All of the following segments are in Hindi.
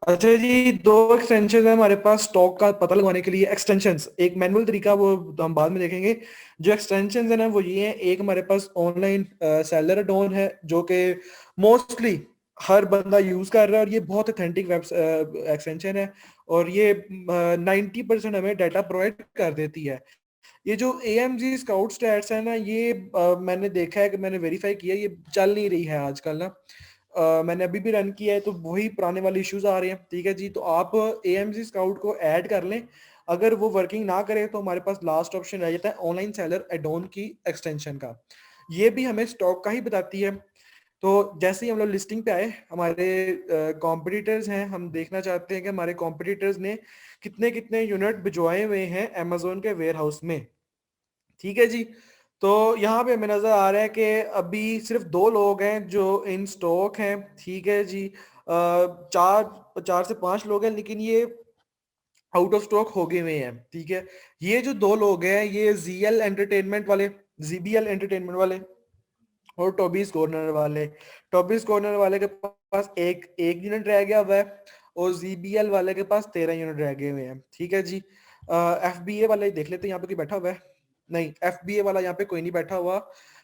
अच्छा जी, दो एक्सटेंशन है हमारे पास स्टॉक का पता लगाने के लिए। एक्सटेंशंस एक मैनुअल तरीका, वो तो हम बाद में देखेंगे। जो एक्सटेंशंस है ना वो ये है। एक हमारे पास ऑनलाइन सेलर डॉन है जो कि मोस्टली हर बंदा यूज कर रहा है, और ये बहुत ऑथेंटिक वेब एक्सटेंशन है। और ये 90% हमें डाटा प्रोवाइड कर देती है। ये जो AMG स्काउट स्टैट्स है ना, ये मैंने देखा है कि मैंने वेरीफाई किया, ये चल नहीं रही है आजकल ना। मैंने अभी भी रन किया है तो वही पुराने वाले इश्यूज आ रहे हैं। ठीक है जी, तो आप AMG स्काउट को ऐड कर लें। अगर वो वर्किंग ना करे तो हमारे पास लास्ट ऑप्शन रह जाता है ऑनलाइन सेलर एडोन की एक्सटेंशन का। ये भी हमें स्टॉक का ही बताती है। तो जैसे ही हम लोग लिस्टिंग पे आए, हमारे कॉम्पिटिटर्स हैं, हम देखना चाहते हैं कि हमारे कॉम्पिटिटर्स ने कितने कितने यूनिट भिजवाए हुए हैं अमेजोन के वेयर हाउस में। ठीक है जी। तो यहाँ पे हमें नजर आ रहा है कि अभी सिर्फ दो लोग हैं जो इन स्टॉक हैं। ठीक है जी। चार चार से पांच लोग हैं, लेकिन ये आउट ऑफ स्टॉक हो गए हुए हैं। ठीक है। ये जो दो लोग हैं, ये ZL एंटरटेनमेंट वाले, ZBL एंटरटेनमेंट वाले, और टॉबीज कॉर्नर वाले। टॉबीज कॉर्नर वाले के पास एक एक यूनिट रह गया हुआ है, और ZBL वाले के पास 13 यूनिट रह गए हुए हैं। ठीक है जी। FBA वाले देख लेते हैं यहाँ पे कोई बैठा हुआ है। नहीं, FBA वाला यहाँ पे कोई नहीं बैठा हुआ।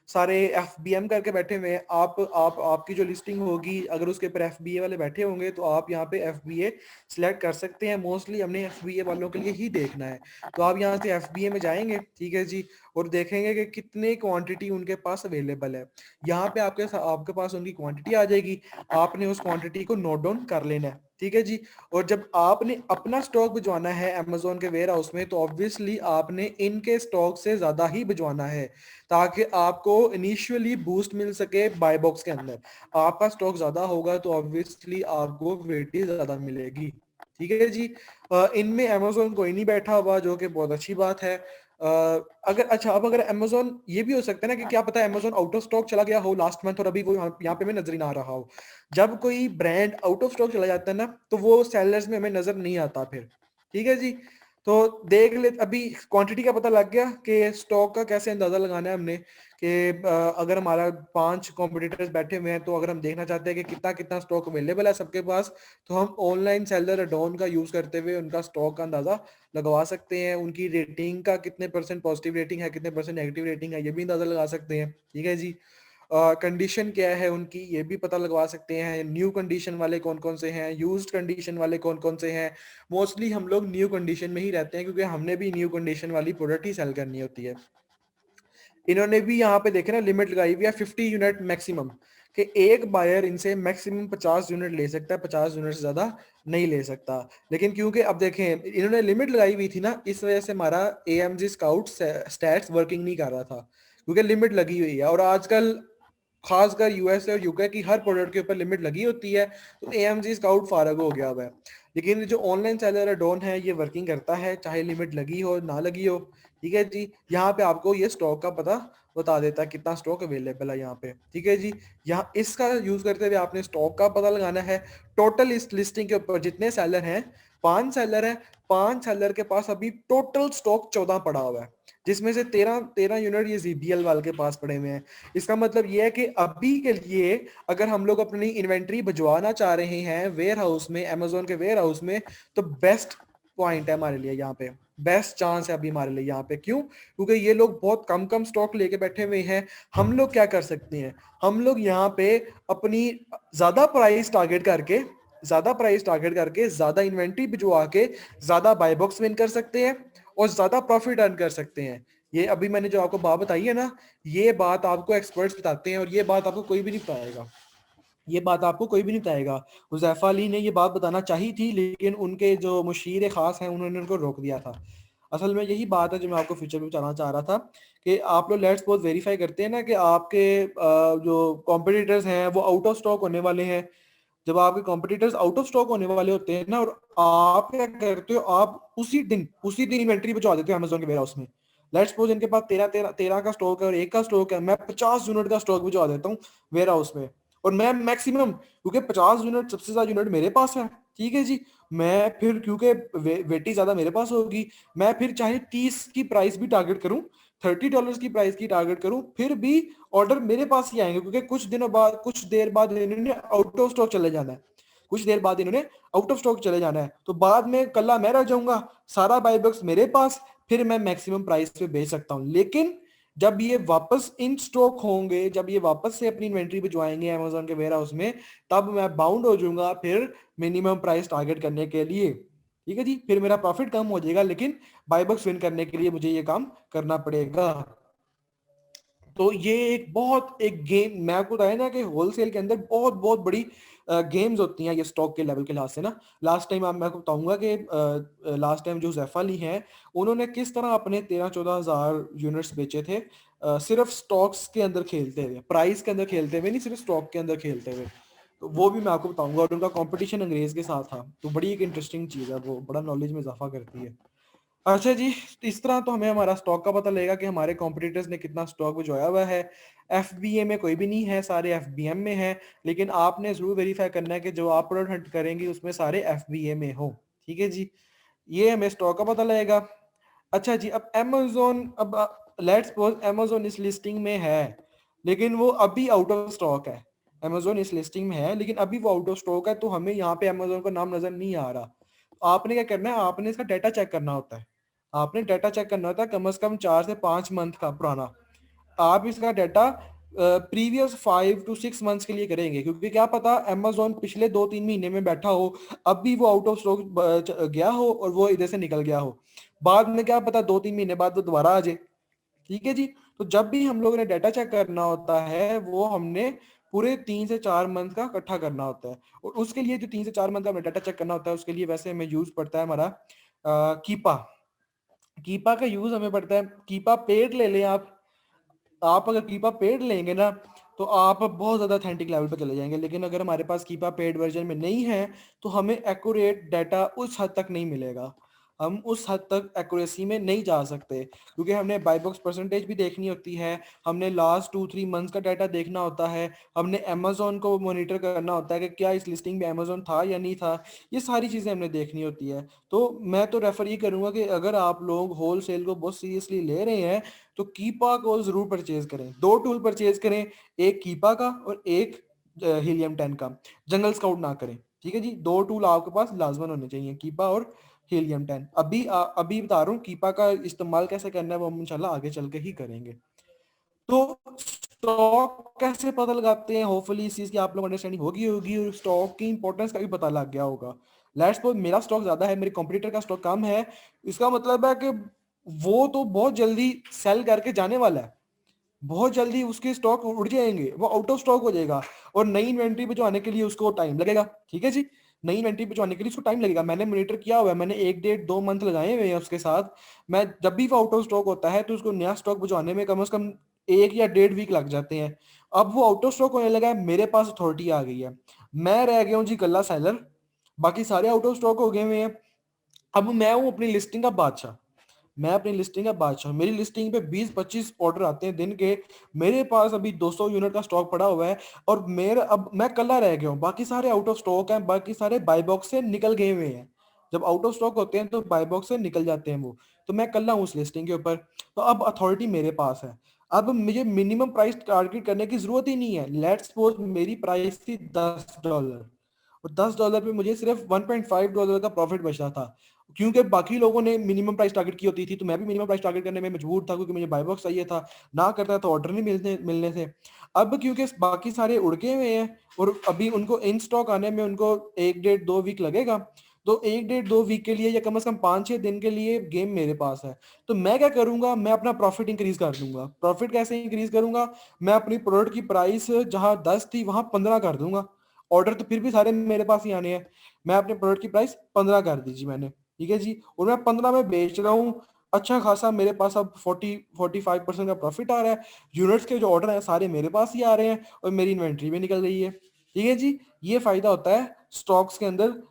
सारे FBM करके बैठे हुए हैं। आप आपकी जो लिस्टिंग होगी, अगर उसके ऊपर FBA वाले बैठे होंगे तो आप यहाँ पे FBA सिलेक्ट कर सकते हैं। मोस्टली हमने FBA वालों के लिए ही देखना है। तो आप यहाँ से FBA में जाएंगे। ठीक है जी। और देखेंगे कि कितने क्वांटिटी उनके पास अवेलेबल है। यहाँ पे आपके पास उनकी क्वांटिटी आ जाएगी। आपने उस क्वांटिटी को नोट डाउन कर लेना है। ठीक है जी। और जब आपने अपना स्टॉक भिजवाना है अमेजोन के वेयर हाउस में, तो ऑब्वियसली आपने इनके स्टॉक से ज्यादा ही भिजवाना है, ताकि आपको इनिशियली बूस्ट मिल सके बाय बॉक्स के अंदर। आपका स्टॉक ज्यादा होगा तो ऑब्वियसली आपको वेटेज ज्यादा मिलेगी। ठीक है जी। इनमें अमेजोन कोई नहीं बैठा हुआ, जो कि बहुत अच्छी बात है। अगर अच्छा, अब अगर अमेजोन, ये भी हो सकता है ना कि क्या पता अमेजोन आउट ऑफ स्टॉक चला गया हो लास्ट मंथ, और अभी वो यहाँ पे हमें नजर ही ना आ रहा हो। जब कोई ब्रांड आउट ऑफ स्टॉक चला जाता है ना, तो वो सेलर्स में हमें नजर नहीं आता फिर। ठीक है जी। तो देख ले, अभी क्वांटिटी का पता लग गया कि स्टॉक का कैसे अंदाजा लगाना है हमने। कि अगर हमारा 5 कॉम्पिटिटर्स बैठे हुए हैं, तो अगर हम देखना चाहते हैं कि कितना कितना स्टॉक अवेलेबल है सबके पास, तो हम ऑनलाइन सेलर अडोन का यूज करते हुए उनका स्टॉक का अंदाजा लगवा सकते हैं। उनकी रेटिंग का कितने परसेंट पॉजिटिव रेटिंग है, कितने परसेंट नेगेटिव रेटिंग है, ये भी अंदाजा लगा सकते हैं। ठीक है जी। कंडीशन क्या है उनकी, ये भी पता लगवा सकते हैं। न्यू कंडीशन वाले कौन कौन से हैं, यूज्ड कंडीशन वाले कौन कौन से हैं। मोस्टली हम लोग न्यू कंडीशन में ही रहते हैं, क्योंकि हमने भी न्यू कंडीशन वाली प्रोडक्ट ही सेल करनी होती है। इन्होंने भी यहाँ पे देखे ना, लिमिट लगाई हुई है 50 यूनिट मैक्सिमम, कि एक बायर इनसे मैक्सिमम 50 यूनिट ले सकता है, 50 यूनिट से ज्यादा नहीं ले सकता। लेकिन क्योंकि अब देखें, इन्होंने लिमिट लगाई हुई थी ना, इस वजह से हमारा AMG स्काउट स्टैट्स वर्किंग नहीं कर रहा था, क्योंकि लिमिट लगी हुई है। और आजकल खासकर US और UK की हर प्रोडक्ट के ऊपर लिमिट लगी होती है, तो AMG स्काउट फारग हो गया हुआ है। लेकिन जो ऑनलाइन सेलर है डॉन है, ये वर्किंग करता है चाहे लिमिट लगी हो ना लगी हो। ठीक है जी। यहाँ पे आपको ये स्टॉक का पता बता देता है कितना स्टॉक अवेलेबल है यहाँ पे। ठीक है जी। यहाँ इसका यूज करते हुए आपने स्टॉक का पता लगाना है। टोटल इस लिस्टिंग के ऊपर जितने सेलर हैं, 5 सेलर हैं, 5 सेलर के पास अभी टोटल स्टॉक 14 पड़ा हुआ है, जिसमें से 13 13 यूनिट ये ZBL वाले के पास पड़े हुए हैं। इसका मतलब ये है कि अभी के लिए अगर हम लोग अपनी इन्वेंट्री भिजवाना चाह रहे हैं वेयर हाउस में, अमेजोन के वेयर हाउस में, तो बेस्ट पॉइंट है हमारे लिए यहाँ पे। बेस्ट चांस है अभी हमारे लिए यहाँ पे। क्यों? क्योंकि ये लोग बहुत कम कम स्टॉक लेके बैठे हुए हैं। हम लोग क्या कर सकते हैं, हम लोग यहाँ पे अपनी ज्यादा प्राइस टारगेट करके ज्यादा इन्वेंट्री भिजवा के ज्यादा बाय बॉक्स विन कर सकते हैं, और ज्यादा प्रॉफिट अर्न कर सकते हैं। ये अभी मैंने जो आपको बात बताई है ना, ये बात आपको एक्सपर्ट्स बताते हैं, और ये बात आपको कोई भी नहीं बताएगा। ये बात आपको कोई भी नहीं बताएगा। हुज़ैफा अली ने ये बात बताना चाही थी, लेकिन उनके जो मुशीर खास हैं उन्होंने उनको रोक दिया था। असल में यही बात है जो मैं आपको फ्यूचर में बताना चाह रहा था, कि आप लोग लेट्स सपोज वेरीफाई करते हैं ना कि आपके जो कॉम्पिटिटर्स हैं वो आउट ऑफ स्टॉक होने वाले हैं। जब आपके कॉम्पिटिटर्स आउट ऑफ स्टॉक होने वाले होते हैं ना, और आप क्या करते हो, आप उसी दिन इन्वेंट्री पहुंचा देते हो अमेजोन के वेयर हाउस में। लेट्स सपोज इनके पास 13 का स्टॉक है और एक का स्टॉक है, मैं 50 यूनिट का स्टॉक भिजवा देता हूँ वेयर हाउस में। और मैं मैक्सिमम, क्योंकि 50 यूनिट सबसे ज्यादा यूनिट मेरे पास है। ठीक है जी। मैं फिर क्योंकि वेटी ज्यादा मेरे पास होगी, मैं फिर चाहे 30 की प्राइस भी टारगेट करूं, $30 की प्राइस की टारगेट करूं, फिर भी ऑर्डर मेरे पास ही आएंगे, क्योंकि कुछ देर बाद इन्होंने आउट ऑफ स्टॉक चले जाना है। कुछ देर बाद इन्होंने आउट ऑफ स्टॉक चले जाना है, तो बाद में कल्ला मैं रह जाऊंगा, सारा बाई बॉक्स मेरे पास, फिर मैं मैक्सिमम प्राइस पे बेच सकता हूं। लेकिन जब ये वापस इन स्टॉक होंगे, जब ये वापस से अपनी इन्वेंट्री भिजवाएंगे अमेजोन के वेयर हाउस में, तब मैं बाउंड हो जाऊंगा फिर मिनिमम प्राइस टारगेट करने के लिए। ठीक है जी, फिर मेरा प्रॉफिट कम हो जाएगा, लेकिन बाई बॉक्स विन करने के लिए मुझे ये काम करना पड़ेगा। तो ये एक गेम, मैं आपको बताया ना कि होलसेल के अंदर बहुत बहुत बड़ी गेम्स होती हैं ये स्टॉक के लेवल के लिहाज से ना। लास्ट टाइम मैं आपको बताऊंगा कि लास्ट टाइम जो जैफा ली हैं, उन्होंने किस तरह अपने 13-14 हज़ार यूनिट्स बेचे थे, सिर्फ स्टॉक्स के अंदर खेलते हुए, प्राइस के अंदर खेलते हुए नहीं, सिर्फ स्टॉक के अंदर खेलते हुए। तो वो भी मैं आपको बताऊंगा, और उनका कंपटीशन अंग्रेज के साथ था, तो बड़ी एक इंटरेस्टिंग चीज़ है, वो बड़ा नॉलेज में इजाफा करती है। अच्छा जी, इस तरह तो हमें हमारा स्टॉक का पता लगेगा कि हमारे कॉम्पिटिटर्स ने कितना स्टॉक भिजवाया हुआ है। एफबीए में कोई भी नहीं है, सारे एफबीएम में है, लेकिन आपने जरूर वेरीफाई करना है कि जो आप प्रोडक्ट हंट करेंगे उसमें सारे एफबीए में हो। ठीक है जी, ये हमें स्टॉक का पता लगेगा। अच्छा जी, अब अमेजोन, अब लेट्स सपोज अमेजोन इस लिस्टिंग में है, लेकिन वो अभी आउट ऑफ स्टॉक है। अमेजोन इस लिस्टिंग में है लेकिन अभी वो आउट ऑफ स्टॉक है, तो हमें यहाँ पे अमेजोन का नाम नजर नहीं आ रहा। तो आपने क्या करना है, आपने इसका डाटा चेक करना होता है। आपने डाटा चेक करना होता है कम से कम 4 से 5 मंथ का पुराना। आप इसका डाटा प्रीवियस 5 to 6 मंथ्स के लिए करेंगे, क्योंकि क्या पता अमेजोन पिछले 2-3 महीने में बैठा हो, अब भी वो आउट ऑफ स्टॉक गया हो और वो इधर से निकल गया हो, बाद में क्या पता 2-3 महीने बाद वो दोबारा आ जाए। ठीक है जी, तो जब भी हम लोगों ने डाटा चेक करना होता है, वो हमने पूरे 3 से 4 मंथ का इकट्ठा करना होता है। और उसके लिए जो 3 से 4 मंथ का हमें डाटा चेक करना होता है, उसके लिए वैसे हमें यूज पड़ता है हमारा कीपा। कीपा का यूज हमें पड़ता है, कीपा पेड ले लें आप अगर कीपा पेड लेंगे ना, तो आप बहुत ज़्यादा अथेंटिक लेवल पे चले जाएंगे। लेकिन अगर हमारे पास कीपा पेड वर्जन में नहीं है, तो हमें एक्यूरेट डाटा उस हद तक नहीं मिलेगा, हम उस हद तक एक्यूरेसी में नहीं जा सकते, क्योंकि हमने बाई बॉक्स परसेंटेज भी देखनी होती है, हमने लास्ट 2-3 मंथ्स का डाटा देखना होता है, हमने अमेजोन को मॉनिटर करना होता है कि क्या इस लिस्टिंग में अमेजोन था या नहीं था, ये सारी चीज़ें हमने देखनी होती है। तो मैं तो रेफर ये करूंगा कि अगर आप लोग होल सेल को बहुत सीरियसली ले रहे हैं, तो कीपा को जरूर परचेज करें। दो टूल परचेज करें, एक कीपा का और एक हीलियम 10 का। जंगल स्काउट ना करें। ठीक है जी, दो टूल आपके पास लाजमन होने चाहिए, कीपा और हीलियम 10। अभी बता रहा हूँ कीपा का इस्तेमाल कैसे करना है, वो हम इंशाल्लाह आगे चल के ही करेंगे। तो स्टॉक कैसे पता लगाते हैं, होपफुली इस चीज की आप लोग अंडरस्टैंडिंग होगी होगी और स्टॉक की इंपॉर्टेंस का भी पता लग गया होगा। लेट्स सपोज मेरा स्टॉक ज्यादा है, मेरे कॉम्पिटिटर का स्टॉक कम है, इसका मतलब है कि वो तो बहुत जल्दी सेल करके जाने वाला है, बहुत जल्दी उसके स्टॉक उड़ जाएंगे, वो आउट ऑफ स्टॉक हो जाएगा, और नई इन्वेंट्री पे जो आने के लिए उसको टाइम लगेगा। ठीक है जी, नई इन्वेंट्री पे जो आने के लिए उसको टाइम लगेगा। मैंने मॉनिटर किया हुआ है, मैंने 1-1.5-2 मंथ लगाए हुए हैं उसके साथ। मैं जब भी वो आउट ऑफ स्टॉक होता है, तो उसको नया स्टॉक भिजवाने में कम से कम 1 या 1.5 वीक लग जाते हैं। अब वो आउट ऑफ स्टॉक होने लगा है, मेरे पास अथॉरिटी आ गई है, मैं रह गया हूँ जी कल्ला सेलर, बाकी सारे आउट ऑफ स्टॉक हो गए हुए हैं। अब मैं हूँ अपनी लिस्टिंग का बादशाह, मैं अपनी लिस्टिंग का बादशाह, मेरी लिस्टिंग पे 20-25 ऑर्डर आते हैं दिन के, मेरे पास अभी 200 यूनिट का स्टॉक पड़ा हुआ है, और मेरा अब मैं कल्ला रह गया हूँ, बाकी सारे आउट ऑफ स्टॉक हैं, बाकी सारे बाय बॉक्स से निकल गए हुए हैं। जब आउट ऑफ स्टॉक होते हैं तो बाय बॉक्स से निकल जाते हैं वो, तो मैं कल्ला हूँ उस लिस्टिंग के ऊपर। तो अब अथॉरिटी मेरे पास है, अब मुझे मिनिमम प्राइस टारगेट करने की जरूरत ही नहीं है। लेट्स सपोज मेरी प्राइस थी $10, और $10 पे मुझे सिर्फ $1.5 का प्रॉफिट बचा था, क्योंकि बाकी लोगों ने मिनिमम प्राइस टारगेट की होती थी, तो मैं भी मिनिमम प्राइस टारगेट करने में मजबूर था, क्योंकि मुझे बाय बॉक्स चाहिए था, ना करता तो ऑर्डर नहीं मिलने से। अब क्योंकि बाकी सारे उड़ गए हुए हैं, और अभी उनको इन स्टॉक आने में उनको 1-1.5-2 वीक लगेगा, तो 1-1.5-2 वीक के लिए या कम से कम 5-6 दिन के लिए गेम मेरे पास है। तो मैं क्या करूंगा, मैं अपना प्रॉफिट इंक्रीज कर दूंगा। प्रॉफिट कैसे इंक्रीज करूंगा, मैं अपनी प्रोडक्ट की प्राइस जहां 10 थी वहां 15 कर दूंगा। ऑर्डर तो फिर भी सारे मेरे पास ही आने हैं, मैं अपने प्रोडक्ट की प्राइस 15 कर दीजिए मैंने। ठीक है जी, और मैं 15 में बेच रहा हूँ, अच्छा खासा मेरे पास अब 40-45% का प्रॉफिट आ रहा है। यूनिट्स के जो ऑर्डर है सारे मेरे पास ही आ रहे हैं, और मेरी इन्वेंट्री भी निकल रही है। ठीक है जी, ये फायदा होता है स्टॉक्स के अंदर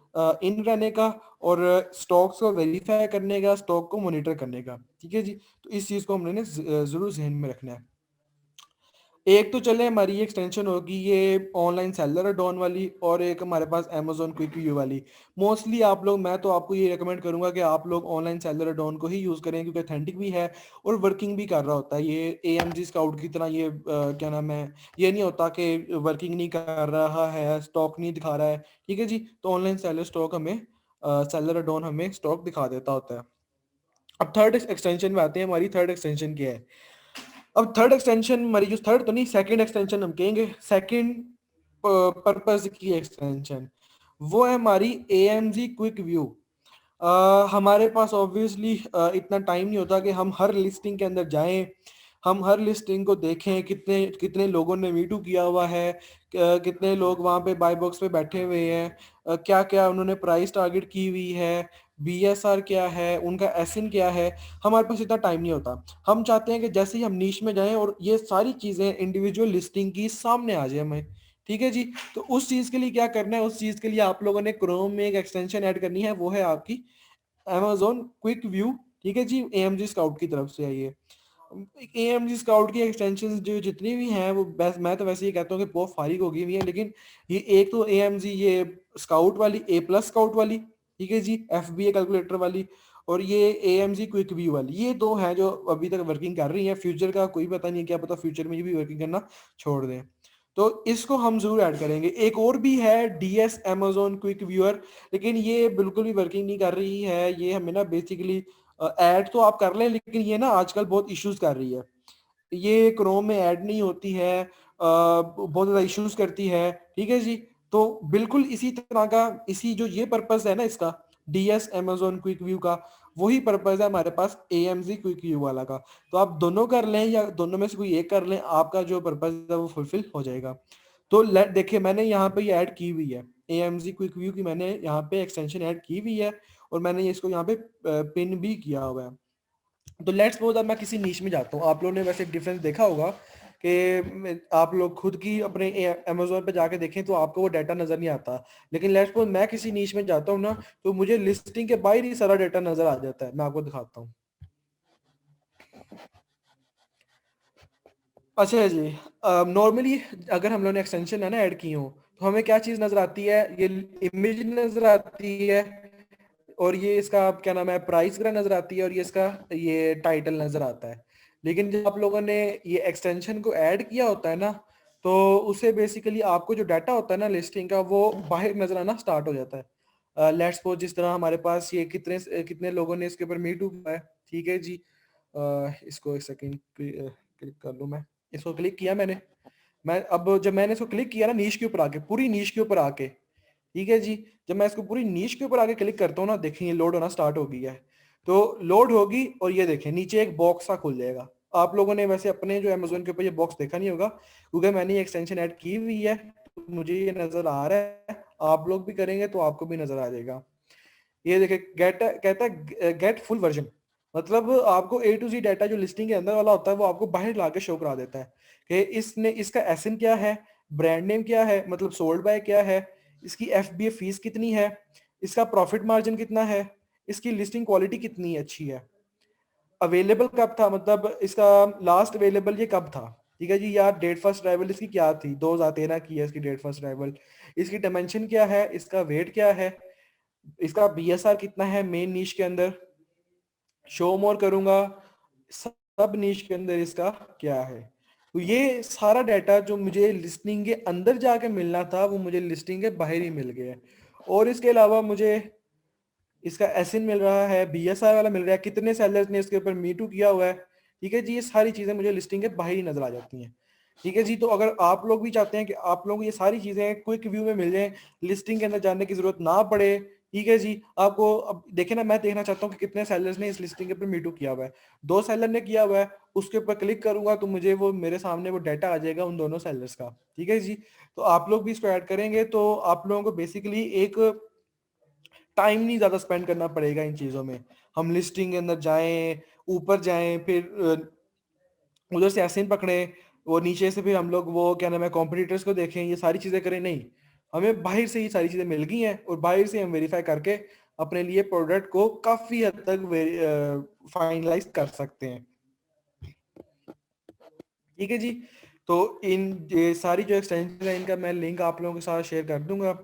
इन रहने का, और स्टॉक्स को वेरीफाई करने का, स्टॉक को मॉनिटर करने का। ठीक है जी, तो इस चीज को हमने जरूर जहन में रखना है। एक तो चले हमारी एक्सटेंशन होगी ये ऑनलाइन सेलर डॉन वाली, और एक हमारे पास अमेजोन क्विक व्यू वाली। मोस्टली आप लोग, मैं तो आपको ये रेकमेंड करूंगा कि आप लोग ऑनलाइन सेलर डॉन को ही यूज़ करें, क्योंकि अथेंटिक भी है और वर्किंग भी कर रहा होता है। ये AMG स्काउट की तरह ये क्या नाम है, ये नहीं होता कि वर्किंग नहीं कर रहा है, स्टॉक नहीं दिखा रहा है। ठीक है जी, तो ऑनलाइन सेलर स्टॉक हमें सेलर डॉन हमें स्टॉक दिखा देता होता है। अब थर्ड एक्सटेंशन में आते हैं, हमारी थर्ड एक्सटेंशन क्या है। अब थर्ड एक्सटेंशन हमारी जो थर्ड तो नहीं, सेकंड एक्सटेंशन हम कहेंगे, सेकंड पर्पस की एक्सटेंशन, वो है हमारी AMG क्विक व्यू। हमारे पास ऑब्वियसली इतना टाइम नहीं होता कि हम हर लिस्टिंग के अंदर जाएं, हम हर लिस्टिंग को देखें, कितने कितने लोगों ने मीटू किया हुआ है, कितने लोग वहां पे बाय बॉक्स पे बैठे हुए हैं, क्या क्या उन्होंने प्राइस टारगेट की हुई है, BSR क्या है, उनका एसिन क्या है। हमारे पास इतना टाइम नहीं होता। हम चाहते हैं कि जैसे ही हम नीश में जाएं और ये सारी चीजें इंडिविजुअल लिस्टिंग की सामने आ जाए हमें। ठीक है जी, तो उस चीज के लिए क्या करना है, उस चीज के लिए आप लोगों ने क्रोम में एक एक्सटेंशन ऐड करनी है, वो है आपकी Amazon क्विक व्यू। ठीक है जी, AMG स्काउट की तरफ से है ये। AMG स्काउट की एक्सटेंशन जो जितनी भी हैं वो बस, मैं तो वैसे ये कहता हूँ कि बहुत फारिग हो गई हुई है, लेकिन ये एक तो AMG ये स्काउट वाली, A+ स्काउट वाली, ठीक है जी, FBA कैलकुलेटर वाली, और ये AMG क्विक व्यू वाली, ये दो हैं जो अभी तक वर्किंग कर रही हैं। फ्यूचर का कोई पता नहीं, क्या पता फ्यूचर में ये भी वर्किंग करना छोड़ दें। तो इसको हम जरूर ऐड करेंगे। एक और भी है DS Amazon क्विक व्यूअर, लेकिन ये बिल्कुल भी वर्किंग नहीं कर रही है। ये हमें ना बेसिकली ऐड तो आप कर लें, लेकिन ये ना आजकल बहुत इश्यूज कर रही है। ये क्रोम में ऐड नहीं होती है, बहुत ज़्यादा इश्यूज करती है। ठीक है जी, तो बिल्कुल इसी तरह का, इसी जो ये पर्पस है ना इसका, DS Amazon क्विक व्यू का, वही पर्पस है हमारे पास AMG क्विक व्यू वाला का। तो आप दोनों कर लें या दोनों में से कोई एक कर लें, आपका जो पर्पस है वो फुलफिल हो जाएगा। तो लेट देखिए, मैंने यहाँ पे ये ऐड की हुई है, AMG क्विक व्यू की मैंने यहाँ पे एक्सटेंशन ऐड की हुई है, और मैंने ये इसको यहाँ पे पिन भी किया हुआ है। तो लेट्स सपोज अब मैं किसी नीश में जाता हूँ, आप लोगों ने वैसे डिफरेंस देखा होगा कि आप लोग खुद की अपने Amazon पे जाके देखें तो आपको वो डाटा नजर नहीं आता, लेकिन लेट्स सपोज मैं किसी नीश में जाता हूँ ना, तो मुझे लिस्टिंग के बाहर ही सारा डाटा नजर आ जाता है। मैं आपको दिखाता हूँ। अच्छा जी, नॉर्मली अगर हम लोगों ने एक्सटेंशन है ना ऐड की हो, तो हमें क्या चीज नजर आती है, ये इमेज नजर आती है, और ये इसका क्या नाम है प्राइस वगैरह नजर आती है, और ये इसका ये टाइटल नजर आता है। लेकिन जब आप लोगों ने ये एक्सटेंशन को ऐड किया होता है ना, तो उसे बेसिकली आपको जो डाटा होता है ना लिस्टिंग का, वो बाहर नजर आना स्टार्ट हो जाता है। लेट्स सपोज जिस तरह हमारे पास ये कितने कितने लोगों ने इसके ऊपर मीट हुआ है। ठीक है जी, इसको एक सेकेंड क्लिक कर लूँ मैं। इसको क्लिक किया मैंने, मैं अब जब मैंने इसको क्लिक किया ना नीश के ऊपर आके, पूरी नीश के ऊपर आके, ठीक है जी, जब मैं इसको पूरी नीश के ऊपर आके क्लिक करता हूँ ना, देखें ये लोड होना स्टार्ट हो गया है। तो लोड होगी और ये देखें नीचे एक बॉक्स सा खुल जाएगा। आप लोगों ने वैसे अपने जो अमेजोन के ऊपर ये बॉक्स देखा नहीं होगा, क्योंकि मैंने ये एक्सटेंशन ऐड की हुई है, तो मुझे ये नजर आ रहा है। आप लोग भी करेंगे तो आपको भी नजर आ जाएगा। ये देखे गेट कहता है गेट फुल वर्जन, मतलब आपको A to Z डाटा जो लिस्टिंग के अंदर वाला होता है वो आपको बाहर ला के शो करा देता है कि इसने इसका एसिन क्या है, ब्रांड नेम क्या है, मतलब सोल्ड बाय क्या है, इसकी FBA फीस कितनी है, इसका प्रॉफिट मार्जिन कितना है, इसकी लिस्टिंग क्वालिटी कितनी अच्छी है, अवेलेबल कब था, मतलब इसका लास्ट अवेलेबल ये कब था। ठीक है जी, यार डेट फर्स्ट अराइवल इसकी क्या थी, 2013 की है इसकी डेट फर्स्ट अराइवल, इसकी डायमेंशन क्या है, इसका वेट क्या है, इसका BSR कितना है मेन नीश के अंदर, शो मोर करूंगा, सब नीश के अंदर इसका क्या है। तो ये सारा डाटा जो मुझे लिस्टिंग के अंदर जाके मिलना था, वो मुझे लिस्टिंग के बाहर ही मिल गया है। और इसके अलावा मुझे इसका एसिन मिल रहा है, BSR वाला मिल रहा है, कितने सेलर्स ने इसके ऊपर मीटू किया हुआ है। ठीक है जी, ये सारी चीजें मुझे लिस्टिंग के बाहर ही नजर आ जाती हैं। ठीक है जी, तो अगर आप लोग भी चाहते हैं कि आप लोग ये सारी चीजें क्विक व्यू में मिल जाएं, लिस्टिंग के अंदर जाने की जरूरत ना पड़े। ठीक है जी, आपको अब देखे ना, मैं देखना चाहता हूँ कि कितने सेलर्स ने इस लिस्टिंग के ऊपर मीटू किया हुआ है। 2 सेलर ने किया हुआ है, उसके ऊपर क्लिक करूंगा तो मुझे वो मेरे सामने वो डाटा आ जाएगा उन दोनों सेलर्स का। ठीक है जी, तो आप लोग भी इसको ऐड करेंगे तो आप लोगों को बेसिकली एक टाइम नहीं ज्यादा स्पेंड करना पड़ेगा इन चीजों में। हम लिस्टिंग के अंदर जाएं, ऊपर जाएं, फिर उधर से एसिन पकड़े, वो नीचे से फिर हम लोग वो क्या नाम है कॉम्पिटिटर्स को देखें, ये सारी चीजें करें। नहीं, हमें बाहर से ही सारी चीजें मिल गई हैं, और बाहर से हम वेरीफाई करके अपने लिए प्रोडक्ट को काफी हद तक फाइनलाइज कर सकते हैं। ठीक है जी, तो ये सारी जो एक्सटेंशन है इनका मैं लिंक आप लोगों के साथ शेयर कर दूंगा,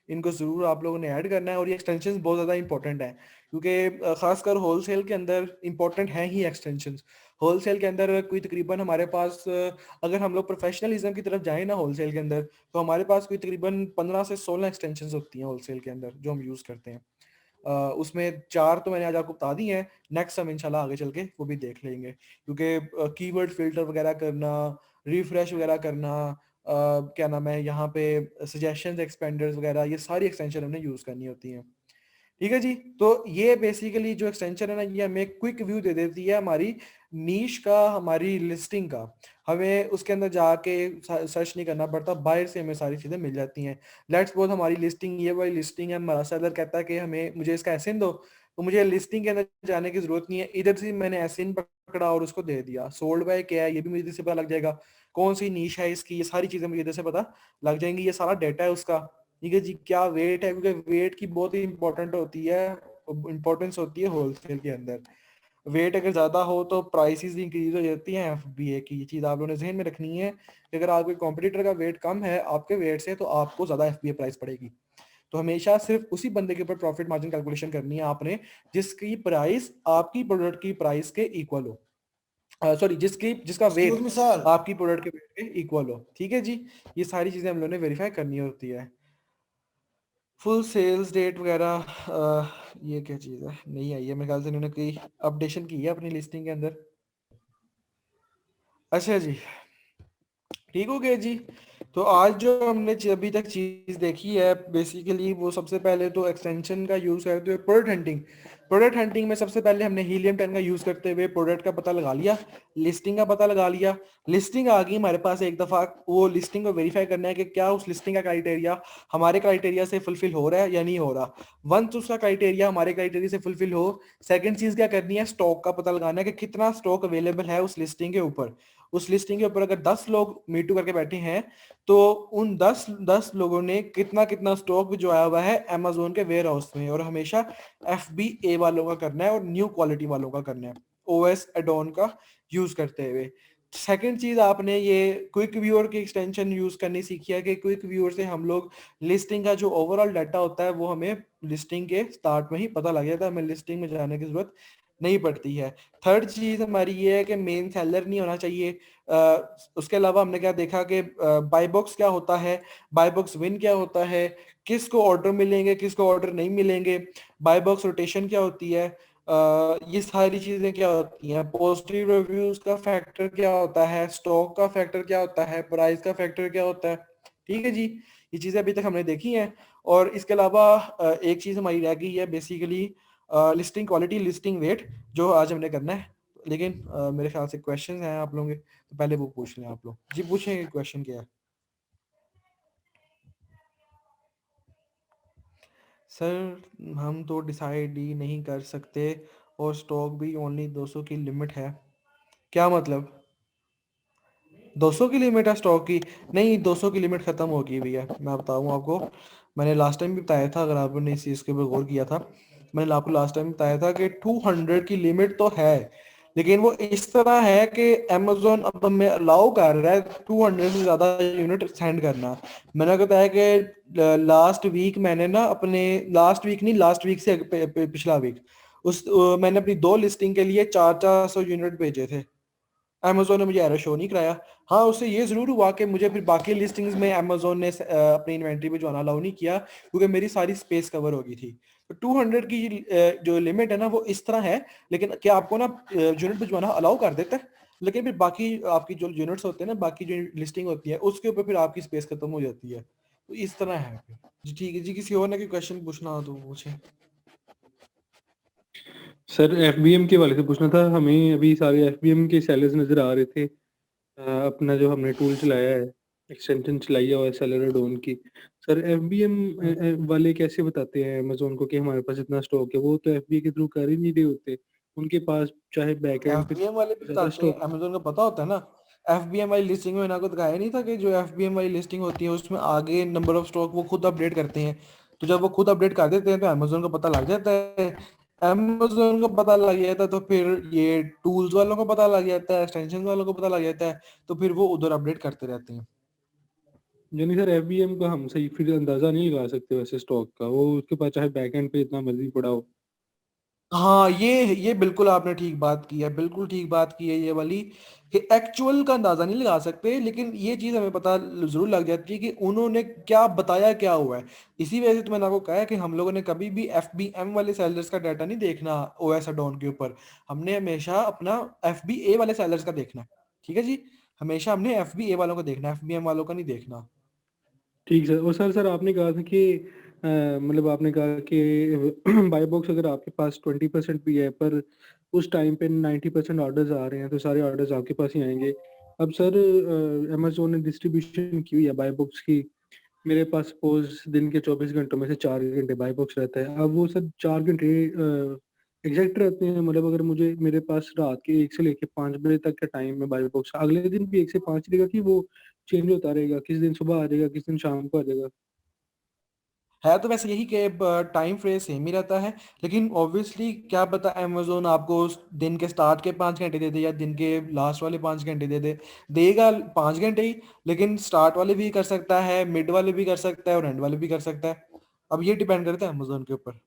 इनको ज़रूर आप लोगों ने ऐड करना है। और ये एक्सटेंशन बहुत ज़्यादा इंपॉर्टेंट है, क्योंकि खासकर होलसेल के अंदर इंपॉर्टेंट है ही एक्सटेंशन। होलसेल के अंदर कोई तकरीबन हमारे पास अगर हम लोग प्रोफेशनलिज्म की तरफ जाएं ना होलसेल के अंदर, तो हमारे पास कोई तकरीबन 15 से 16 एक्सटेंशन होती हैं होलसेल के अंदर जो हम यूज़ करते हैं। उसमें 4 तो मैंने आज आपको बता दी हैं, नेक्स्ट हम इंशाल्लाह आगे चल के वो भी देख लेंगे, क्योंकि कीवर्ड फिल्टर वगैरह करना, रिफ्रेश वगैरह करना, क्या नाम है यहाँ पे, सजेशंस एक्सपेंडर्स वगैरह, ये सारी एक्सटेंशन हमने यूज़ करनी होती हैं। ठीक है जी। तो ये बेसिकली जो एक्सटेंशन है ना, ये हमें क्विक व्यू दे देती है हमारी नीश का, हमारी लिस्टिंग का। हमें उसके अंदर जाके सर्च नहीं करना पड़ता, बाहर से हमें सारी चीज़ें मिल जाती हैं। लेट्स सपोज हमारी लिस्टिंग ये वाली लिस्टिंग है, हमारा सेलर कहता है कि हमें मुझे इसका एसिन दो, तो मुझे लिस्टिंग के अंदर जाने की जरूरत नहीं है, इधर से मैंने एसिन पकड़ा और उसको दे दिया। सोल्ड बाय क्या है ये भी मुझे इधर से पता लग जाएगा, कौन सी नीश है इसकी, ये सारी चीज़ें मुझे इधर से पता लग जाएंगी। ये सारा डेटा है उसका। ठीक है जी। क्या वेट है, क्योंकि वेट की बहुत ही इंपॉर्टेंट होती है, इंपॉर्टेंस होती है होलसेल के अंदर। वेट अगर ज्यादा हो तो प्राइसेस इंक्रीज हो जाती हैं एफबीए की। ये चीज आप लोगों ने ध्यान में रखनी है कि अगर आपके कॉम्पिटिटर का वेट कम है आपके वेट से, तो आपको ज्यादा एफबीए प्राइस पड़ेगी। तो हमेशा सिर्फ उसी बंदे के ऊपर प्रॉफिट मार्जिन कैलकुलेशन करनी है आपने जिसकी प्राइस आपकी प्रोडक्ट की प्राइस के इक्वल हो, सॉरी जिसका एक्सक्यूज वेट मी सर। आपकी प्रोडक्ट के वेट के इक्वल हो। ठीक है जी। ये सारी चीजें हम लोगों ने वेरीफाई करनी होती है। फुल सेल्स डेट वगैरह, ये क्या चीज़ है, नहीं आई है मेरे ख्याल से, इन्होंने कोई अपडेशन की है अपनी लिस्टिंग के अंदर। अच्छा जी। ठीक हो गया जी। तो आज जो हमने अभी तक चीज देखी है बेसिकली, वो सबसे पहले तो एक्सटेंशन का यूज करते हुए प्रोडक्ट हंटिंग। प्रोडक्ट हंटिंग में सबसे पहले हमने हीलियम 10 का यूज करते हुए प्रोडक्ट का पता लगा लिया, लिस्टिंग का पता लगा लिया। लिस्टिंग आ गई हमारे पास, एक दफा वो लिस्टिंग को वेरीफाई करना है कि क्या उस लिस्टिंग का क्राइटेरिया हमारे क्राइटेरिया से फुलफिल हो रहा है या नहीं हो रहा। वंस उसका क्राइटेरिया हमारे क्राइटेरिया से फुलफिल हो, सेकंड चीज क्या करनी है, स्टॉक का पता लगाना है कि कितना स्टॉक अवेलेबल है उस लिस्टिंग के ऊपर। उस लिस्टिंग के ऊपर अगर 10 लोग मीटू करके बैठे हैं, तो उन 10 लोगों ने कितना कितना स्टॉक जो आया हुआ है अमेजोन के वेयर हाउस में। और हमेशा FBA वालों का करना है और न्यू क्वालिटी वालों का करना है, OS एडॉन का यूज करते हुए। सेकंड चीज, आपने ये क्विक व्यूअर की एक्सटेंशन यूज करनी सीखी है कि क्विक व्यूअर से हम लोग लिस्टिंग का जो ओवरऑल डाटा होता है वो हमें लिस्टिंग के स्टार्ट में ही पता लग जाता है, हमें लिस्टिंग में जाने की जरूरत नहीं पड़ती है। थर्ड चीज हमारी ये है कि मेन सेलर नहीं होना चाहिए। उसके अलावा हमने क्या देखा कि बाय बॉक्स क्या होता है, बाय बॉक्स विन क्या होता है, किसको ऑर्डर मिलेंगे किसको ऑर्डर नहीं मिलेंगे, बाय बॉक्स रोटेशन क्या होती है, ये सारी चीजें क्या होती हैं, पॉजिटिव रिव्यूज का फैक्टर क्या होता है, स्टॉक का फैक्टर क्या होता है, प्राइस का फैक्टर क्या होता है। ठीक है जी। ये चीजें अभी तक हमने देखी हैं। और इसके अलावा एक चीज हमारी रह गई है basically, listing quality, listing weight, जो आज हमने करना है। लेकिन मेरे ख्याल से क्वेश्चंस हैं आप लोगों के, तो पहले वो पूछ लें आप लोग जी। पूछेंगे क्वेश्चन क्या है? सर हम तो डिसाइड ही नहीं कर सकते, और स्टॉक भी ओनली 200 की लिमिट है। क्या मतलब? 200 की लिमिट है स्टॉक की? नहीं, 200 की लिमिट खत्म हो गई भैया, मैं बताऊं आपको। मैंने लास्ट टाइम भी बताया था, अगर आपने इस चीज़ के ऊपर गौर किया था, मैंने आपको लास्ट टाइम बताया था कि 200 की लिमिट तो है, लेकिन वो इस तरह है कि अमेजोन अब हमें अलाउ कर रहा है 200 से ज़्यादा यूनिट सेंड करना। मैंने बताया कि लास्ट वीक मैंने ना अपने, लास्ट वीक नहीं, लास्ट वीक से पिछला वीक, मैंने अपनी 2 लिस्टिंग के लिए 400 यूनिट भेजे थे। अमेजोन ने मुझे एरर शो नहीं कराया। हाँ, उससे ये जरूर हुआ कि मुझे फिर बाकी लिस्टिंग्स में अमेजोन ने अपनी इन्वेंट्री पे जो आना अलाउ नहीं किया, क्योंकि मेरी सारी स्पेस कवर हो गई थी। तो 200 की जो लिमिट है ना वो इस तरह है, लेकिन क्या आपको ना यूनिट भिजवाना अलाउ कर देता है, लेकिन फिर बाकी आपकी जो यूनिट्स होते हैं ना, बाकी जो लिस्टिंग होती है उसके ऊपर फिर आपकी स्पेस खत्म हो जाती है। तो इस तरह है फिर जी। ठीक है जी। किसी और ने कोई क्वेश्चन पूछना हो तो पूछे। सर एफबीएम के वाले से पूछना था, हमें अभी सारे एफबीएम के सेलर्स नज़र आ रहे थे। अपना जो हमने टूल चलाया है, एक्सटेंशन चलाई है सेलर डोन की। सर एफबीएम वाले कैसे बताते हैं अमेजोन को कि हमारे पास इतना स्टॉक है? वो तो एफबीए के थ्रू कर ही नहीं रहे होते, उनके पास चाहे बैक एंड पे FBM वाले भी ज़्यादा बताते हैं, स्टॉक। अमेजोन को पता होता है ना। FBM वाली लिस्टिंग में मैंने आपको दिखाया नहीं था कि जो FBM वाली लिस्टिंग होती है उसमें आगे नंबर ऑफ स्टॉक वो खुद अपडेट करते हैं। तो जब वो खुद अपडेट कर देते हैं तो अमेजोन को पता लग जाता है। Amazon को पता लग जाता है तो फिर ये टूल्स वालों को पता लग जाता है, एक्सटेंशन वालों को पता लग जाता है, तो फिर वो उधर अपडेट करते रहते हैं। यानी सर एफबीएम का हम सही फिर अंदाजा नहीं लगा सकते वैसे स्टॉक का, वो उसके पास चाहे बैकएंड पे इतना मर्जी पड़ा हो। हाँ, ये बिल्कुल आपने ठीक बात की है, बिल्कुल ठीक बात की है ये वाली, कि एक्चुअल का अंदाजा नहीं लगा सकते, लेकिन ये चीज हमें पता जरूर लग जाती है कि उन्होंने क्या बताया, क्या हुआ है। इसी वजह से तो मैंने आपको कहा है कि हम लोगों ने कभी भी एफबीएम वाले सेलर्स का डाटा नहीं देखना ओएस अडोन के ऊपर। हमने हमेशा अपना एफबीए वाले सेलर्स का देखना है। ठीक है जी, हमेशा हमने एफबीए वालों को देखना है, एफबीएम वालों का नहीं देखना। ठीक सर। और सर आपने कहा था कि मतलब आपने कहा कि बाय बॉक्स अगर आपके पास 20% भी है, पर उस टाइम पे 90% ऑर्डर्स आ रहे हैं तो सारे ऑर्डर्स आपके पास ही आएंगे। अब सर अमेजोन ने डिस्ट्रीब्यूशन की हुई है बाय बॉक्स की, मेरे पास सपोज दिन के 24 घंटों में से 4 घंटे बाय बॉक्स रहता है। अब वो सर 4 घंटे एग्जैक्ट रहते हैं, मतलब अगर मुझे मेरे पास रात के 1 से लेके 5 बजे तक का टाइम है बाय बॉक्स, अगले दिन भी 1 से 5 रहेगा कि वो चेंज होता रहेगा, किस दिन सुबह आ जाएगा किस दिन शाम को आ जाएगा? है तो वैसे यही कि टाइम फ्रेम सेम ही रहता है, लेकिन ऑब्वियसली क्या पता अमेजोन आपको उस दिन के स्टार्ट के 5 घंटे दे दे या दिन के लास्ट वाले 5 घंटे दे दे। देगा 5 घंटे ही, लेकिन स्टार्ट वाले भी कर सकता है, मिड वाले भी कर सकता है और एंड वाले भी कर सकता है। अब ये डिपेंड करता है अमेजोन के ऊपर।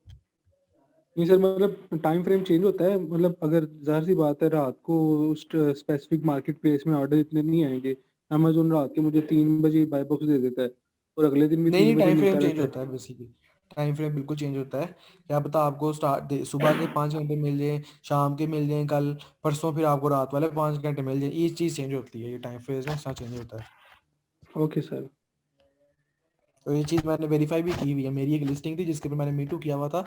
नहीं सर, मतलब टाइम फ्रेम चेंज होता है, मतलब अगर जाहिर सी बात है रात को उस स्पेसिफिक मार्केट प्लेस में ऑर्डर इतने नहीं आएंगे, अमेजोन रात के मुझे 3 बजे बाय बॉक्स दे देता है और अगले दिन भी नहीं तीन नहीं, बजे टाइम फ्रेम मिलता चेंज रहता है। होता है बेसिकली। टाइम फ्रेम बिल्कुल चेंज होता है। क्या पता आपको सुबह के 5 घंटे मिल जाए, शाम के मिल जाए, कल परसों फिर आपको रात वाले 5 घंटे मिल जाए, ये चीज़ चेंज होती है, ये टाइम फ्रेम ना ऐसा चेंज होता है। Okay sir. तो ये चीज़ मैंने वेरीफाई भी की हुई है, मेरी एक लिस्टिंग थी जिसके ऊपर मैंने मीटू किया हुआ था।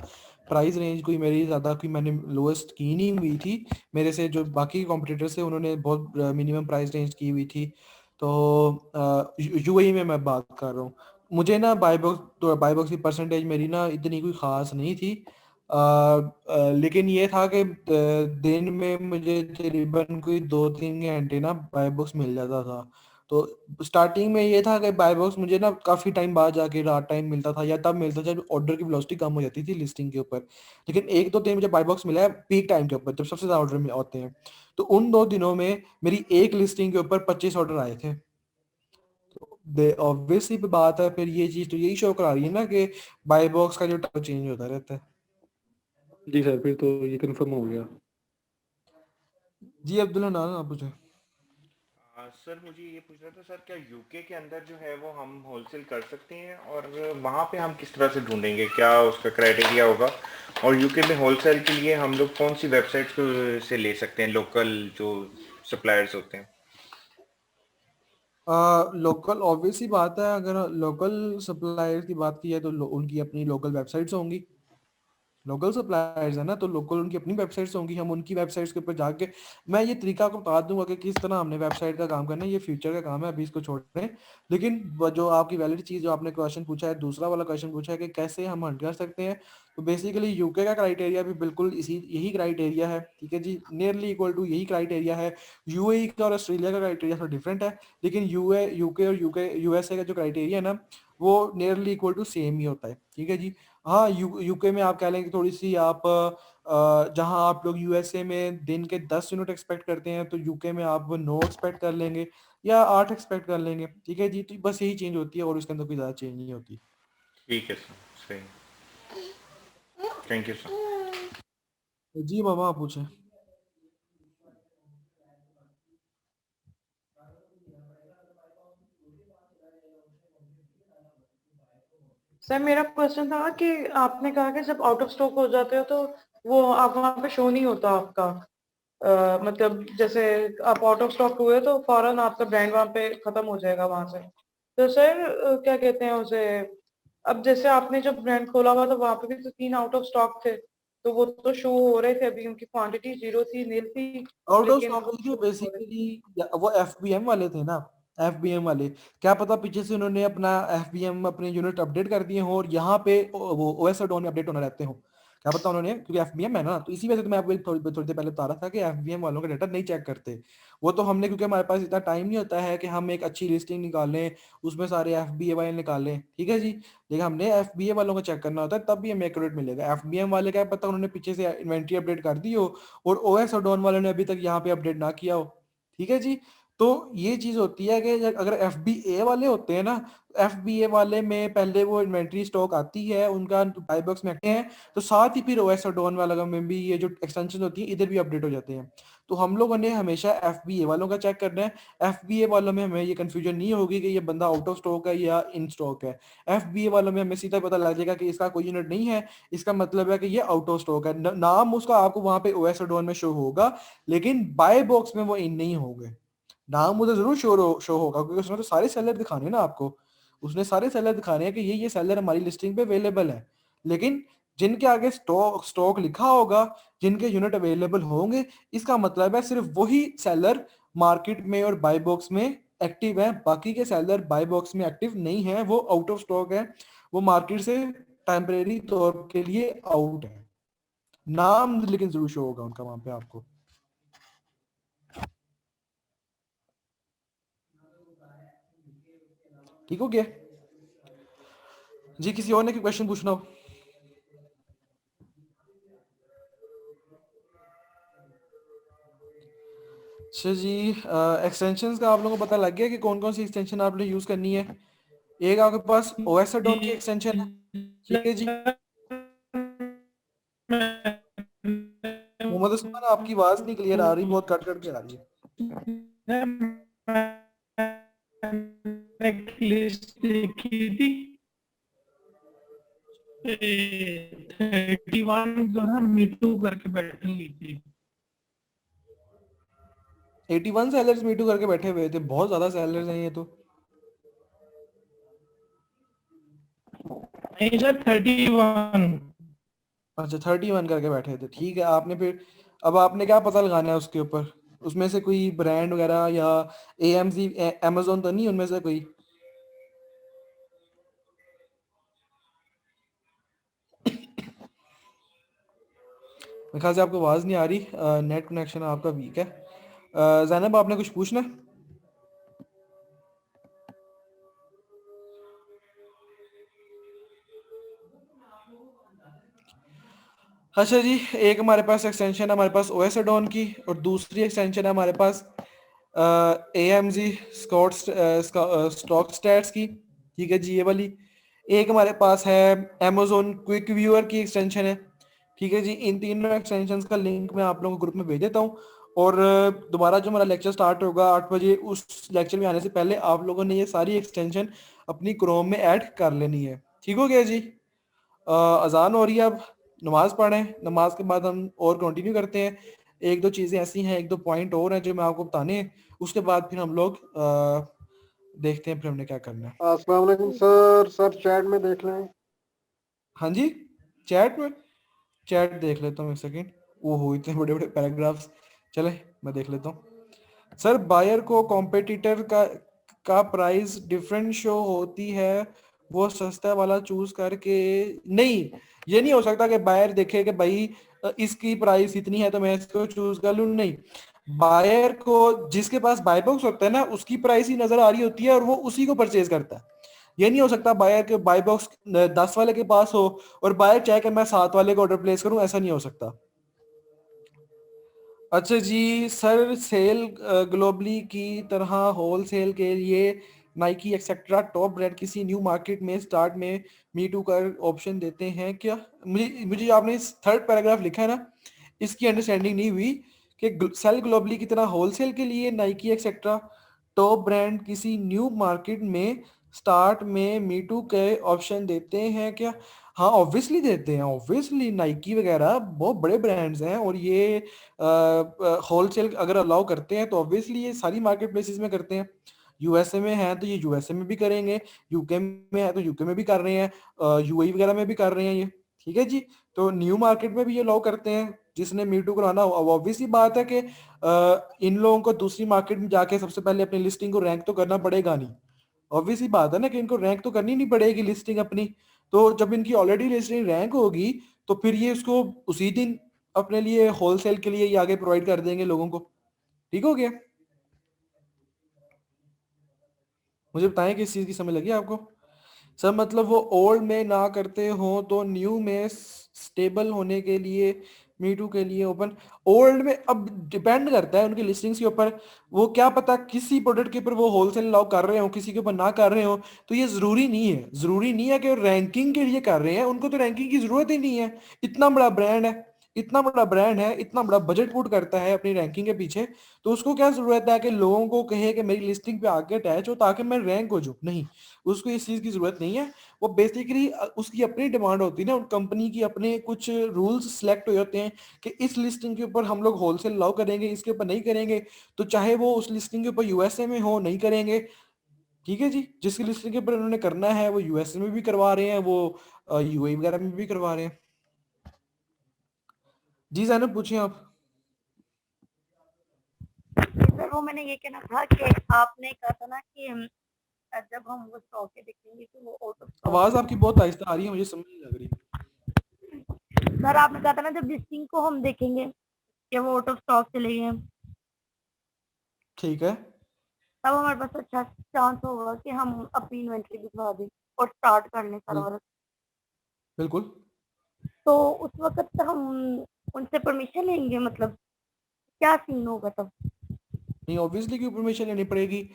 प्राइस रेंज कोई मेरी ज़्यादा कोई मैंने लोएस्ट की नहीं हुई थी। मेरे से जो बाकी कॉम्पिटिटर्स थे उन्होंने बहुत मिनिमम प्राइस रेंज की हुई थी। तो यूएई में मैं बात कर रहा हूँ। मुझे ना बाई बॉक्स की परसेंटेज मेरी ना इतनी कोई ख़ास नहीं थी। लेकिन ये था कि दिन में मुझे तकरीबन कोई 2-3 घंटे ना बाई बॉक्स मिल जाता था। तो स्टार्टिंग में ये था कि बाय बॉक्स मुझे ना काफी टाइम बाद जाके रात टाइम मिलता था, या तब मिलता था जब ऑर्डर की वेलोसिटी कम हो जाती थी लिस्टिंग के ऊपर। लेकिन 1-2 दिन मुझे बाय बॉक्स मिला है पीक टाइम के ऊपर, जब सबसे ज्यादा ऑर्डर होते हैं। तो उन 2 दिनों में मेरी एक लिस्टिंग के ऊपर 25 ऑर्डर आए थे। तो ऑब्वियसली बात है, फिर ये चीज तो यही शो करा रही है ना कि बाय बॉक्स का जो टाइम चेंज होता रहता है। जी सर, फिर तो ये कंफर्म हो गया। जी अब्दुल्ला नाम आप पूछे। सर मुझे ये पूछना था सर, क्या यूके के अंदर जो है वो हम होलसेल कर सकते हैं, और वहाँ पे हम किस तरह से ढूंढेंगे, क्या उसका क्राइटेरिया होगा? और यूके में होलसेल के लिए हम लोग कौन सी वेबसाइट से ले सकते हैं, लोकल जो सप्लायर्स होते हैं? लोकल ऑब्वियसली बात है, अगर लोकल सप्लायर की बात की है तो उनकी अपनी लोकल वेबसाइट्स होंगी। लोकल सप्लायर्स है ना, तो लोकल उनकी अपनी वेबसाइट्स होंगी, हम उनकी वेबसाइट्स के ऊपर जाके, मैं ये तरीका आपको बता दूंगा कि किस तरह हमने वेबसाइट का काम करना है, ये फ्यूचर का काम है, अभी इसको छोड़ रहे हैं। लेकिन जो आपकी वैलिड चीज जो आपने क्वेश्चन पूछा है, दूसरा वाला क्वेश्चन पूछा है कि कैसे हम हंट कर सकते हैं, तो बेसिकली यूके का क्राइटेरिया भी बिल्कुल इसी यही क्राइटेरिया है, ठीक है जी, नियरली इक्वल टू यही क्राइटेरिया है। यूएई का और ऑस्ट्रेलिया का क्राइटेरिया थोड़ा डिफरेंट है, लेकिन यूके और यूएसए का जो क्राइटेरिया है ना, वो नियरली इक्वल टू सेम ही होता है, ठीक है जी। हाँ, यूके में आप कह लेंगे थोड़ी सी आप जहां आप लोग यूएसए में दिन के 10 यूनिट एक्सपेक्ट करते हैं, तो यूके में आप 9 एक्सपेक्ट कर लेंगे या 8 एक्सपेक्ट कर लेंगे, ठीक है जी। तो बस यही चेंज होती है और उसके अंदर कोई ज्यादा चेंज नहीं होती। ठीक है सर, सही। Thank you sir. तो जी मामा आप पूछे। सर मेरा क्वेश्चन था कि आपने कहा कि जब आउट ऑफ स्टॉक हो जाते हो तो वो आप वहाँ पे शो नहीं होता आपका। मतलब जैसे आप आउट ऑफ स्टॉक हुए तो फौरन आपका ब्रांड वहाँ पे खत्म हो जाएगा वहां से। तो सर क्या कहते हैं उसे, अब जैसे आपने जब ब्रांड खोला हुआ तो वहां पे भी तो 3 आउट ऑफ स्टॉक थे, तो वो तो शो हो रहे थे, अभी उनकी क्वांटिटी 0 थी, नील थी, आउट ऑफ लेकिन स्टॉक वो थी शो हो रहे थे। बेसिकली, वो एफबीएम वाले थे ना। एफबीएम वाले, क्या पता पीछे से उन्होंने अपना एफबीएम अपने यूनिट अपडेट कर दिए हो और यहाँ पे वो ओएस और डॉन में अपडेट होना रहते हो, क्या पता उन्होंने, क्योंकि एफबीएम है ना, तो इसी वजह से तो मैं आपको थोड़ी देर पहले बता रहा था कि एफबीएम वालों का डाटा नहीं चेक करते। वो तो हमने, क्योंकि हमारे पास इतना टाइम नहीं होता है कि हम एक अच्छी लिस्टिंग निकालें, उसमें सारे एफबीए वाले निकालें, ठीक है जी, लेकिन हमने एफबीए वालों को चेक करना होता है, तब भी हमें एक्यूरेट मिलेगा। एफबीएम वाले क्या पता उन्होंने पीछे से इन्वेंट्री अपडेट कर दी हो और ओएस और डॉन वालों ने अभी तक यहाँ पे अपडेट ना किया हो, ठीक है जी। तो ये चीज होती है कि अगर एफबीए वाले होते हैं ना, एफबीए वाले में पहले वो इन्वेंट्री स्टॉक आती है, उनका बाई बॉक्स में आते हैं, तो साथ ही फिर ओएस और डॉन वाला में भी ये जो एक्सटेंशन होती है इधर भी अपडेट हो जाते हैं। तो हम लोगों ने हमेशा एफबीए वालों का चेक करना है। एफबीए वालों में हमें ये कंफ्यूजन नहीं होगी कि ये बंदा आउट ऑफ स्टॉक है या इन स्टॉक है। एफबीए वालों में हमें सीधा पता लग जाएगा कि इसका कोई यूनिट नहीं है, इसका मतलब है कि ये आउट ऑफ स्टॉक है। नाम उसका आपको वहां पे ओएस और डॉन में शो होगा, लेकिन बाय बॉक्स में वो इन नहीं होंगे। नाम मुझे जरूर शो होगा, क्योंकि उसने तो सारे सेलर दिखाने हैं ना आपको, उसने सारे सेलर दिखाने हैं कि ये सेलर हमारी लिस्टिंग पे अवेलेबल है। लेकिन जिनके आगे स्टॉक स्टॉक लिखा होगा, जिनके यूनिट अवेलेबल होंगे, इसका मतलब है सिर्फ वही सेलर मार्केट में और बाय बॉक्स में एक्टिव है, बाकी के सेलर बाय बॉक्स में एक्टिव नहीं है, वो आउट ऑफ स्टॉक है, वो मार्केट से टेम्परेरी तौर के लिए आउट है। नाम लेकिन जरूर शो होगा उनका वहां पे आपको। ठीक हो गया जी? किसी और ने कोई क्वेश्चन पूछना हो? अच्छा जी, एक्सटेंशंस का आप लोगों को पता लग गया कि कौन कौन सी एक्सटेंशन आपने यूज करनी है? एक आपके पास ओएस डॉट की एक्सटेंशन है, ठीक है जी। मोहम्मद उस्मान, आपकी आवाज नहीं क्लियर आ रही, बहुत कट कट के आ रही है। लिस्ट देखी थी 31 जो है मीटू करके बैठी हुई थी। 81 सेलर्स मीटू करके बैठे हुए थे, बहुत ज्यादा सेलर्स हैं ये तो। नहीं सर 31। अच्छा 31 करके बैठे थे, ठीक है। आपने फिर अब आपने क्या पता लगाना है उसके ऊपर? उसमें से कोई ब्रांड वगैरह या एएमजी अमेजोन तो नहीं उनमें से कोई? मेरे ख्याल से आपको आवाज नहीं आ रही, नेट कनेक्शन आपका वीक है। जैनब, आपने कुछ पूछना है? अच्छा जी, एक हमारे पास एक्सटेंशन है हमारे पास ओएस एडॉन की, और दूसरी एक्सटेंशन है हमारे पास एएमजी स्टॉक स्टैट्स की, ठीक है जी, ये वाली। एक हमारे पास है अमेजोन क्विक व्यूअर की एक्सटेंशन है, ठीक है जी। इन तीनों एक्सटेंशंस का लिंक मैं आप लोगों को ग्रुप में भेज देता हूँ, और दोबारा जो हमारा लेक्चर स्टार्ट होगा 8 बजे, उस लेक्चर में आने से पहले आप लोगों ने ये सारी एक्सटेंशन अपनी क्रोम में ऐड कर लेनी है, ठीक हो गया जी? अजान हो रही है, अब नमाज पढ़ें, नमाज के बाद हम और कंटिन्यू करते हैं। एक दो चीज़ें ऐसी हैं, एक दो पॉइंट और हैं जो मैं आपको बताने हैं, उसके बाद फिर हम लोग देखते हैं फिर हमने क्या करना है। अस्सलाम वालेकुम सर। सर चैट में देख लें। हाँ जी, चैट में, चैट देख लेता हूँ एक सेकेंड। वो हो इतने बड़े बड़े पैराग्राफ्स, चले मैं देख लेता हूँ। सर बायर को कॉम्पिटिटर का प्राइस डिफरेंट शो होती है, वो सस्ता वाला चूज करके? नहीं, ये नहीं हो सकता कि बायर देखे कि भाई इसकी प्राइस इतनी है तो मैं इसको चूज कर लूं, नहीं। बायर को जिसके पास बाय बॉक्स होता है ना, उसकी प्राइस ही नजर आ रही होती है और वो उसी को परचेज करता है। ये नहीं हो सकता बायर के बाय बॉक्स 10 वाले के पास हो और बायर चाहे कि मैं 7 वाले को ऑर्डर प्लेस करूं, ऐसा नहीं हो सकता। अच्छा जी सर, सेल ग्लोबली की तरह होल सेल के लिए नाइकी एक्सेट्रा टॉप ब्रांड किसी न्यू मार्केट में स्टार्ट में मी टू का ऑप्शन देते हैं क्या? मुझे मुझे आपने इस थर्ड पैराग्राफ लिखा है ना, इसकी अंडरस्टैंडिंग नहीं हुई कि सेल ग्लोबली की तरह होलसेल के लिए नाइकी एक्सेट्रा टॉप ब्रांड किसी न्यू मार्केट में स्टार्ट में मी टू के ऑप्शन देते हैं क्या? हाँ ऑब्वियसली देते हैं, ऑब्वियसली नाइकी वगैरह बहुत बड़े ब्रांड्स हैं, और ये होलसेल अगर अलाउ करते हैं तो ऑब्वियसली ये सारी मार्केट प्लेसेस में करते हैं। यूएसए में है तो ये यूएसए में भी करेंगे, यूके में है तो यूके में भी कर रहे हैं, यूएई वगैरह में भी कर रहे हैं ये, ठीक है जी। तो न्यू मार्केट में भी ये अलाउ करते हैं जिसने मी टू कराना हो। अब ऑब्वियसली बात है कि इन लोगों को दूसरी मार्केट में जाके सबसे पहले अपनी लिस्टिंग को रैंक तो करना पड़ेगा नहीं। ऑब्वियसली बात है ना कि इनको रैंक तो करनी नहीं पड़ेगी लिस्टिंग अपनी। तो जब इनकी ऑलरेडी लिस्टिंग रैंक होगी तो फिर ये उसको उसी दिन अपने लिए होलसेल के लिए ये आगे प्रोवाइड कर देंगे लोगों को। ठीक हो गया? मुझे बताएं कि इस चीज की समझ लगी आपको? सर मतलब वो ओल्ड में ना करते हो तो न्यू में स्टेबल होने के लिए मी टू के लिए ओपन। ओल्ड में अब डिपेंड करता है उनकी लिस्टिंग्स के ऊपर। वो क्या पता किसी प्रोडक्ट के ऊपर वो होलसेल अलाउ कर रहे हो, किसी के ऊपर ना कर रहे हो। तो ये जरूरी नहीं है, जरूरी नहीं है कि वो रैंकिंग के लिए कर रहे हैं। उनको तो रैंकिंग की जरूरत ही नहीं है। इतना बड़ा ब्रांड है, इतना बड़ा ब्रांड है, इतना बड़ा बजट पुट करता है अपनी रैंकिंग के पीछे। तो उसको क्या जरूरत है कि लोगों को कहे कि मेरी लिस्टिंग पे आके अटैच हो ताकि मैं रैंक हो जाऊं? नहीं, उसको इस चीज की जरूरत नहीं है। वो बेसिकली उसकी अपनी डिमांड होती है ना, उन कंपनी की अपने कुछ रूल्स सिलेक्ट हो जाते हैं कि इस लिस्टिंग के ऊपर हम लोग होलसेल अलाउ करेंगे, इसके ऊपर नहीं करेंगे। तो चाहे वो उस लिस्टिंग के ऊपर यूएसए में हो, नहीं करेंगे। ठीक है जी, जिसकी लिस्टिंग के ऊपर उन्होंने करना है वो यूएसए में भी करवा रहे हैं, वो यूएई वगैरह में भी करवा रहे हैं। जी जैनब पूछिए आप। सर वो मैंने ये कहना था कि आपने कहा था ना कि जब हम वो स्टॉक के देखेंगे तो वो आउट ऑफ स्टॉक। आवाज आपकी बहुत आहिस्ता आ रही है, मुझे समझ नहीं लग रही। सर आपने कहा था ना जब लिस्टिंग को हम देखेंगे कि वो आउट ऑफ स्टॉक चले गए ठीक है। तब हमारे पास अच्छा चांस होगा कि हम अपनी इन्वेंट्री भिजवा दें और स्टार्ट कर लें सारा वर्क। बिल्कुल। तो उस वक्त हम उनसे परमिशन लेंगे, मतलब क्या सीन होगा तब? नहीं, ऑब्वियसली की परमिशन लेनी पड़ेगी।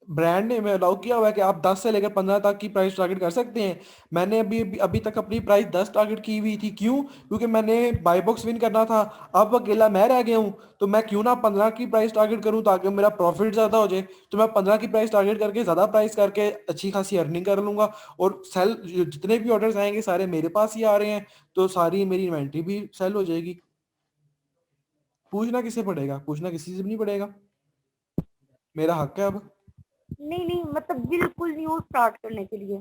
ब्रांड ने में अलाउ किया हुआ है कि आप 10 से लेकर 15 तक की प्राइस टारगेट कर सकते हैं। मैंने अभी तक अपनी प्राइस 10 टारगेट की हुई थी। क्यों? क्योंकि मैंने बाई बॉक्स विन करना था। अब अकेला मैं रह गया हूं तो मैं क्यों ना 15 की प्राइस टारगेट करूं ताकि मेरा प्रॉफिट ज्यादा हो जाए। तो मैं 15 की प्राइस टारगेट करके ज्यादा प्राइस करके अच्छी खासी अर्निंग कर लूंगा। और सेल जितने भी ऑर्डर्स आएंगे सारे मेरे पास ही आ रहे हैं, तो सारी मेरी इन्वेंट्री भी सेल हो जाएगी। पूछना किससे पड़ेगा? पूछना किसी से भी नहीं पड़ेगा, मेरा हक है अब। नहीं नहीं, मतलब बिल्कुल न्यू स्टार्ट करने के लिए,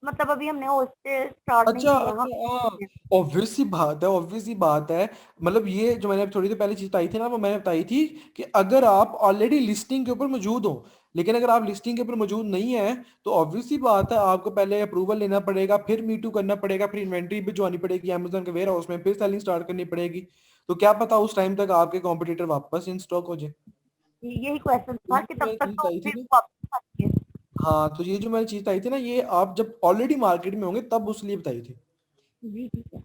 मतलब अभी हमने उससे स्टार्ट नहीं अच्छा किया। अच्छा, हाँ, ऑब्वियस सी बात है, ऑब्वियस सी बात है। मतलब ये जो मैंने थोड़ी देर पहले चीज बताई थी ना, वो मैंने बताई थी कि अगर आप ऑलरेडी लिस्टिंग के ऊपर मौजूद हो, लेकिन अगर आप लिस्टिंग के ऊपर मौजूद नहीं है तो ऑब्वियस सी बात है आपको पहले अप्रूवल लेना पड़ेगा, फिर मी टू करना पड़ेगा, फिर इन्वेंट्री भिजवानी पड़ेगी अमेजोन के वेयर हाउस में, फिर सेलिंग स्टार्ट करनी पड़ेगी। तो क्या पता उस टाइम तक आपके कॉम्पिटिटर वापस इन स्टॉक हो जाए। यही क्वेश्चन तो था ये कि जो तब मैंने तक चीज तो बताई थी फिर ना, वापस आती है। हाँ, तो ये जो मैंने चीज बताई थी ना, ये आप जब ऑलरेडी मार्केट में होंगे तब उस लिए बताई थी। जी ठीक है।